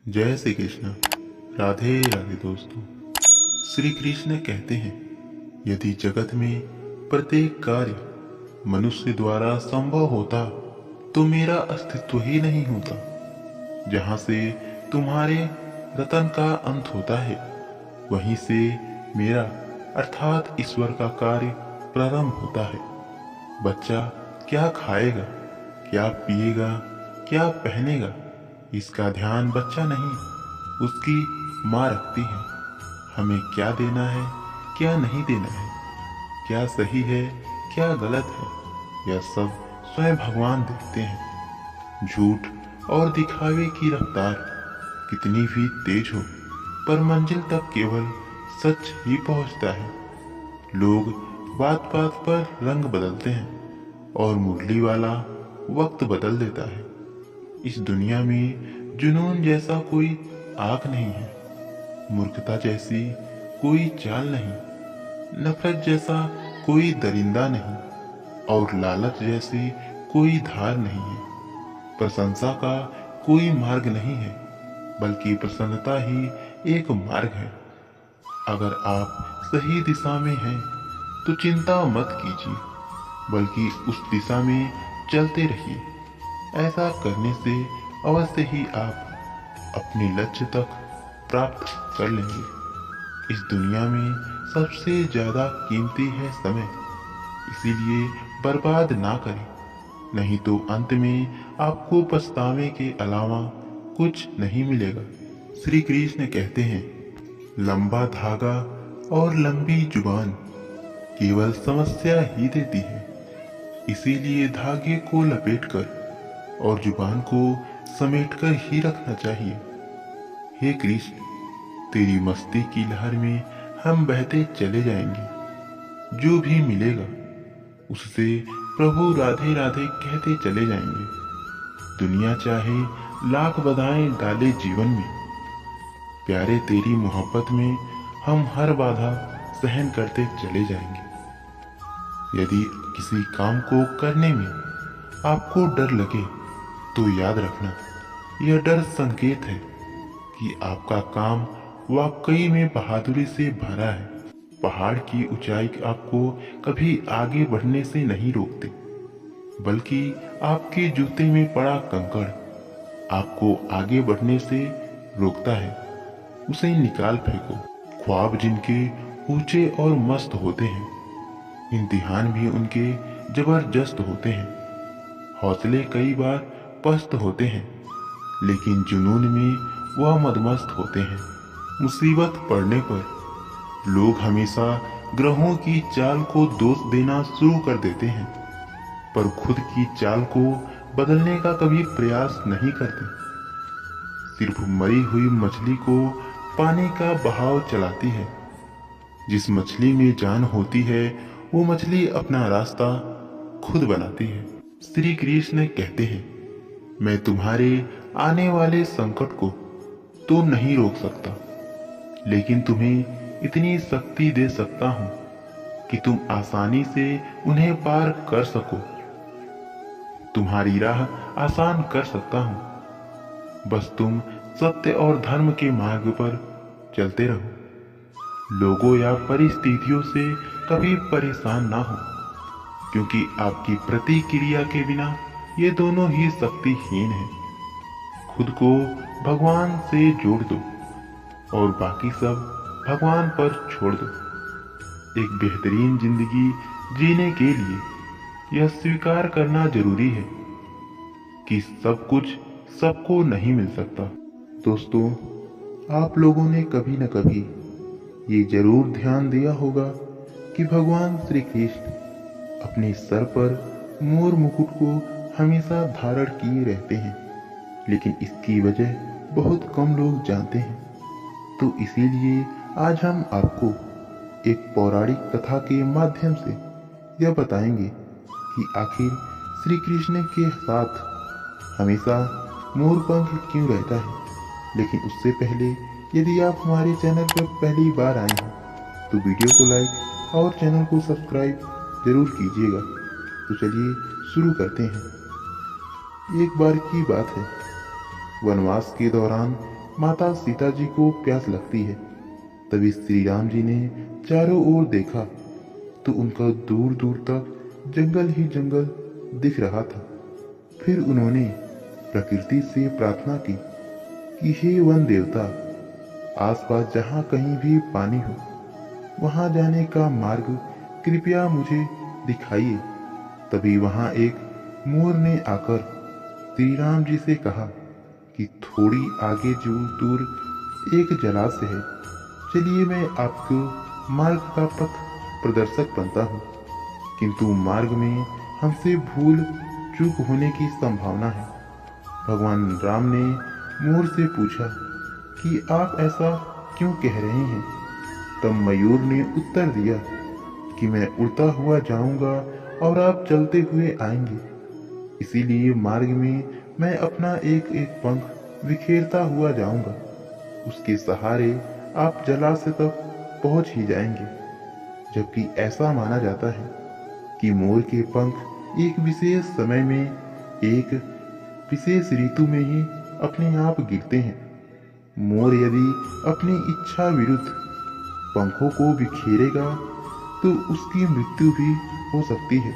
जय श्री कृष्ण। राधे राधे दोस्तों। श्री कृष्ण कहते हैं, यदि जगत में प्रत्येक कार्य मनुष्य द्वारा संभव होता तो मेरा अस्तित्व ही नहीं होता। जहां से तुम्हारे रतन का अंत होता है, वहीं से मेरा अर्थात ईश्वर का कार्य प्रारंभ होता है। बच्चा क्या खाएगा, क्या पिएगा, क्या पहनेगा, इसका ध्यान बच्चा नहीं, उसकी माँ रखती है। हमें क्या देना है, क्या नहीं देना है, क्या सही है, क्या गलत है, यह सब स्वयं भगवान देखते हैं। झूठ और दिखावे की रफ्तार कितनी भी तेज हो, पर मंजिल तक केवल सच ही पहुंचता है। लोग बात बात पर रंग बदलते हैं और मुरली वाला वक्त बदल देता है। इस दुनिया में जुनून जैसा कोई आग नहीं है, मूर्खता जैसी कोई चाल नहीं, नफरत जैसा कोई दरिंदा नहीं, और लालच जैसी कोई धार नहीं है। प्रशंसा का कोई मार्ग नहीं है, बल्कि प्रसन्नता ही एक मार्ग है। अगर आप सही दिशा में हैं तो चिंता मत कीजिए, बल्कि उस दिशा में चलते रहिए। ऐसा करने से अवश्य ही आप अपने लक्ष्य तक प्राप्त कर लेंगे। इस दुनिया में सबसे ज्यादा कीमती है समय, इसीलिए बर्बाद ना करें, नहीं तो अंत में आपको पछतावे के अलावा कुछ नहीं मिलेगा। श्री कृष्ण कहते हैं, लंबा धागा और लंबी जुबान केवल समस्या ही देती है। इसीलिए धागे को लपेटकर और जुबान को समेटकर ही रखना चाहिए। हे कृष्ण, तेरी मस्ती की लहर में हम बहते चले जाएंगे। जो भी मिलेगा उससे प्रभु राधे राधे कहते चले जाएंगे। दुनिया चाहे लाख बाधाएं डाले जीवन में, प्यारे तेरी मोहब्बत में हम हर बाधा सहन करते चले जाएंगे। यदि किसी काम को करने में आपको डर लगे तो याद रखना, यह डर संकेत है कि आपका काम वाकई में बहादुरी से भरा है। पहाड़ की ऊंचाई आपको कभी आगे बढ़ने से नहीं रोकते, बल्कि आपके जूते में पड़ा कंकड़ आपको आगे बढ़ने से रोकता है। उसे निकाल फेंको। ख्वाब जिनके ऊंचे और मस्त होते हैं, इम्तिहान भी उनके जबरदस्त होते हैं। हौसले कई बार पस्त होते हैं, लेकिन जुनून में वह मदमस्त होते हैं। मुसीबत पड़ने पर लोग हमेशा ग्रहों की चाल को दोष देना शुरू कर देते हैं, पर खुद की चाल को बदलने का कभी प्रयास नहीं करते। सिर्फ मरी हुई मछली को पानी का बहाव चलाती है। जिस मछली में जान होती है, वो मछली अपना रास्ता खुद बनाती है। श्री कृष्ण कहते हैं, मैं तुम्हारे आने वाले संकट को तो नहीं रोक सकता, लेकिन तुम्हें इतनी शक्ति दे सकता हूं कि तुम आसानी से उन्हें पार कर सको। तुम्हारी राह आसान कर सकता हूं, बस तुम सत्य और धर्म के मार्ग पर चलते रहो। लोगों या परिस्थितियों से कभी परेशान ना हो, क्योंकि आपकी प्रतिक्रिया के बिना ये दोनों ही शक्तिहीन हैं। खुद को भगवान से जोड़ दो और बाकी सब भगवान पर छोड़ दो। एक बेहतरीन जिंदगी जीने के लिए यह स्वीकार करना जरूरी है कि सब कुछ सबको नहीं मिल सकता। दोस्तों, आप लोगों ने कभी न कभी ये जरूर ध्यान दिया होगा कि भगवान श्री कृष्ण अपने सर पर मोर मुकुट को हमेशा धारण किए रहते हैं, लेकिन इसकी वजह बहुत कम लोग जानते हैं। तो इसीलिए आज हम आपको एक पौराणिक कथा के माध्यम से यह बताएंगे कि आखिर श्री कृष्ण के साथ हमेशा मोर पंख क्यों रहता है। लेकिन उससे पहले, यदि आप हमारे चैनल पर पहली बार आए हैं तो वीडियो को लाइक और चैनल को सब्सक्राइब जरूर कीजिएगा। तो चलिए शुरू करते हैं। एक बार की बात है, वनवास के दौरान माता सीता जी को प्यास लगती है। तभी श्री राम जी ने चारों ओर देखा तो उनका दूर दूर तक जंगल ही जंगल दिख रहा था। फिर उन्होंने प्रकृति से प्रार्थना की कि हे वन देवता, आसपास जहाँ कहीं भी पानी हो वहां जाने का मार्ग कृपया मुझे दिखाइए। तभी वहां एक मोर ने आकर श्री राम जी से कहा कि थोड़ी आगे जो दूर एक जलाशय है, चलिए मैं आपको मार्ग का पथ प्रदर्शक बनता हूँ। किंतु मार्ग में हमसे भूल चूक होने की संभावना है। भगवान राम ने मोर से पूछा कि आप ऐसा क्यों कह रहे हैं। तब मयूर ने उत्तर दिया कि मैं उड़ता हुआ जाऊंगा और आप चलते हुए आएंगे, इसीलिए मार्ग में मैं अपना एक एक पंख बिखेरता हुआ जाऊंगा। उसके सहारे आप जलाशय तक पहुंच ही जाएंगे। जबकि ऐसा माना जाता है कि मोर के पंख एक विशेष समय में एक विशेष ऋतु में ही अपने आप गिरते हैं। मोर यदि अपनी इच्छा विरुद्ध पंखों को बिखेरेगा तो उसकी मृत्यु भी हो सकती है।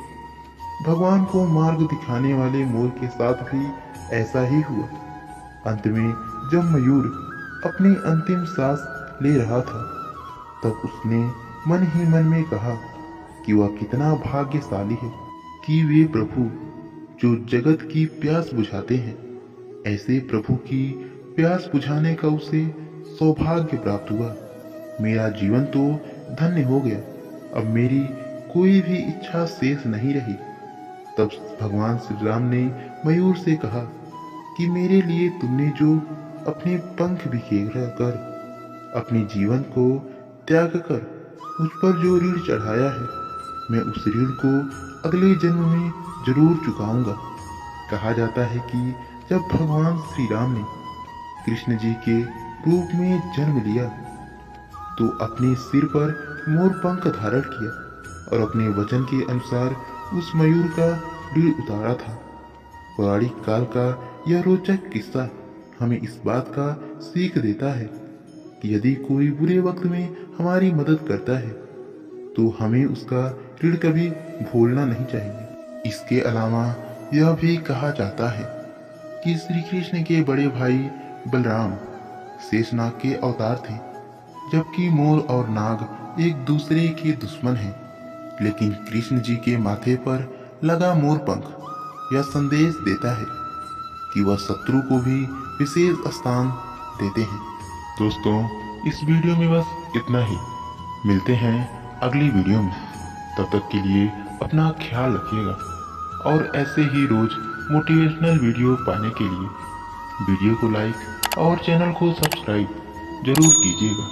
भगवान को मार्ग दिखाने वाले मोर के साथ भी ऐसा ही हुआ। अंत में जब मयूर अपनी अंतिम सांस ले रहा था तब उसने मन ही मन में कहा कि वह कितना भाग्यशाली है कि वे प्रभु जो जगत की प्यास बुझाते हैं। ऐसे प्रभु की प्यास बुझाने का उसे सौभाग्य प्राप्त हुआ। मेरा जीवन तो धन्य हो गया, अब मेरी कोई भी इच्छा शेष नहीं रही। तब भगवान श्री राम ने मयूर से कहा कि मेरे लिए तुमने जो अपने पंख बिखेर कर अपने जीवन को त्याग कर मुझ पर जो ऋण चढ़ाया है, मैं उस ऋण को अगले जन्म में जरूर चुकाऊंगा। कहा जाता है कि जब भगवान श्री राम ने कृष्ण जी के रूप में जन्म लिया तो अपने सिर पर मोर पंख धारण किया और अपने वचन के अनुसार उस मयूर का ऋण उतारा था। पौराणिक काल का यह रोचक किस्सा हमें इस बात का सीख देता है कि यदि कोई बुरे वक्त में हमारी मदद करता है तो हमें उसका ऋण कभी भूलना नहीं चाहिए। इसके अलावा यह भी कहा जाता है कि श्री कृष्ण के बड़े भाई बलराम शेषनाग के अवतार थे, जबकि मोर और नाग एक दूसरे के दुश्मन हैं। लेकिन कृष्ण जी के माथे पर लगा मोर पंख यह संदेश देता है कि वह शत्रु को भी विशेष स्थान देते हैं। दोस्तों, इस वीडियो में बस इतना ही। मिलते हैं अगली वीडियो में। तब तक के लिए अपना ख्याल रखिएगा और ऐसे ही रोज मोटिवेशनल वीडियो पाने के लिए वीडियो को लाइक और चैनल को सब्सक्राइब जरूर कीजिएगा।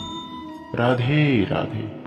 राधे राधे।